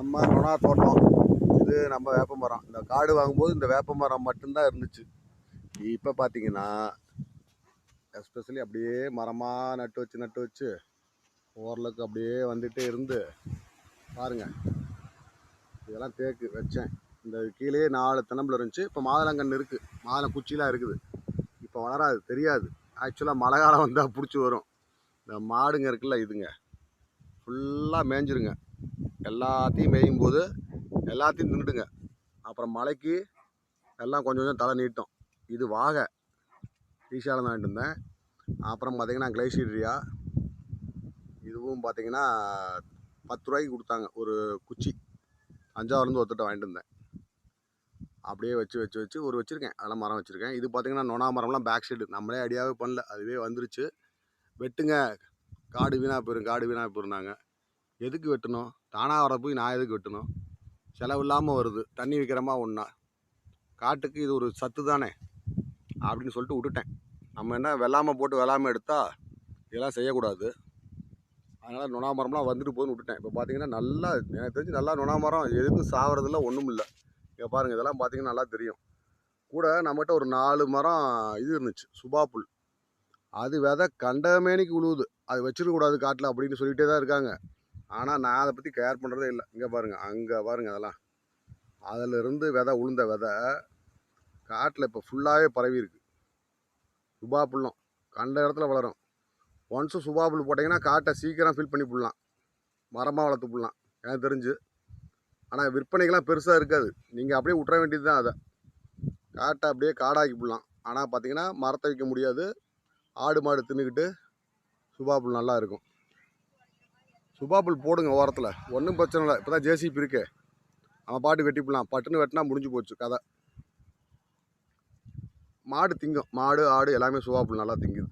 நம்ம நொணா தோட்டம். இது நம்ம வேப்ப மரம். இந்த காடு வாங்கும்போது இந்த வேப்ப மரம் மட்டும்தான் இருந்துச்சு. இப்போ பார்த்தீங்கன்னா எஸ்பெஷலி அப்படியே மரமாக நட்டு வச்சு ஓரளவுக்கு அப்படியே வந்துட்டே இருந்து பாருங்க. இதெல்லாம் தேக்கு வச்சேன். இந்த கீழே 4 தென்னம்பிள்ளை இருந்துச்சு. இப்போ மாதுளங்கன்று இருக்குது, மாதுளம் குச்சிலாம் இருக்குது. இப்போ வளராது, தெரியாது. ஆக்சுவலாக மழை காலம் வந்தால் பிடிச்சி வரும். இந்த மாடுங்க இருக்குல்ல, இதுங்க ஃபுல்லாக மேய்ஞ்சிருங்க. எல்லாத்தையும் மேயும் போது எல்லாத்தையும் தின்னுடுங்க. அப்புறம் மழைக்கு எல்லாம் கொஞ்சம் கொஞ்சம் தலை நீட்டும். இது வாகை ஈஷாவில் வாங்கிட்டு இருந்தேன். அப்புறம் பார்த்திங்கன்னா கிளைசீரியா, இதுவும் பார்த்திங்கன்னா 10 ரூபாய்க்கு கொடுத்தாங்க ஒரு குச்சி. தஞ்சாவூர்லேருந்து ஒருத்தட்ட வாங்கிட்டு இருந்தேன். அப்படியே வச்சு ஒரு வச்சுருக்கேன். அதெல்லாம் மரம் வச்சுருக்கேன். இது பார்த்திங்கன்னா நொணா மரம்லாம் பேக் சைடு நம்மளே ஐடியாவே பண்ணல, அதுவே வந்துருச்சு. வெட்டுங்க, காடு வீணாக போயிருந்தாங்க. எதுக்கு வெட்டணும்? தானாக வர போய் நான் எதுக்கு வெட்டணும்? செலவு இல்லாமல் வருது, தண்ணி வைக்கிறமா ஒன்றா, காட்டுக்கு இது ஒரு சத்து தானே அப்படின்னு சொல்லிட்டு விட்டுட்டேன். நம்ம என்ன வெள்ளாமல் எடுத்தால் இதெல்லாம் செய்யக்கூடாது. அதனால் நொணா மரம்லாம் வந்துட்டு போதுன்னு விட்டுட்டேன். இப்போ பார்த்தீங்கன்னா நல்லா எனக்கு தெரிஞ்சு நல்லா நொணா மரம் எதுக்கும் சாவறதில்ல, ஒன்றும் இல்லை. இங்கே பாருங்கள், இதெல்லாம் பார்த்தீங்கன்னா நல்லா தெரியும். கூட நம்மகிட்ட ஒரு 4 மரம் இது இருந்துச்சு, சுபா புல். அது விதை கண்டமேனிக்கு உழுவுது. அது வச்சிருக்கக்கூடாது காட்டில் அப்படின்னு சொல்லிகிட்டே தான் இருக்காங்க. ஆனால் நான் அதை பற்றி கேர் பண்ணுறதே இல்லை. இங்கே பாருங்கள், அங்கே பாருங்கள், அதெல்லாம் அதிலிருந்து விதை உளுந்த விதை காட்டில் இப்போ ஃபுல்லாகவே பரவி இருக்கு. சுபா புல்லும் கண்ட இடத்துல வளரும். ஒன்ஸு சுபா புல் போட்டிங்கன்னா காட்டை சீக்கிரம் ஃபில் பண்ணி புடலாம், மரமாக வளர்த்து புடலாம் எனக்கு தெரிஞ்சு. ஆனால் விற்பனைக்கெல்லாம் பெருசாக இருக்காது. நீங்கள் அப்படியே விட்டுற வேண்டியது தான். அதை காட்டை அப்படியே காடாக்கி புடலாம். ஆனால் பார்த்தீங்கன்னா மரத்தை வைக்க முடியாது. ஆடு மாடு தின்னுக்கிட்டு சுபா புல் நல்லா இருக்கும். சுபா புல் போடுங்க ஓரத்தில், ஒன்றும் பிரச்சனை இல்லை. இப்போ தான் ஜேசிபி இருக்கே, அவன் பாட்டு வெட்டிப்புடலாம். பட்டுன்னு வெட்டினா முடிஞ்சு போச்சு கதை. மாடு திங்கும், மாடு ஆடு எல்லாமே சுபா புல் நல்லா திங்குது.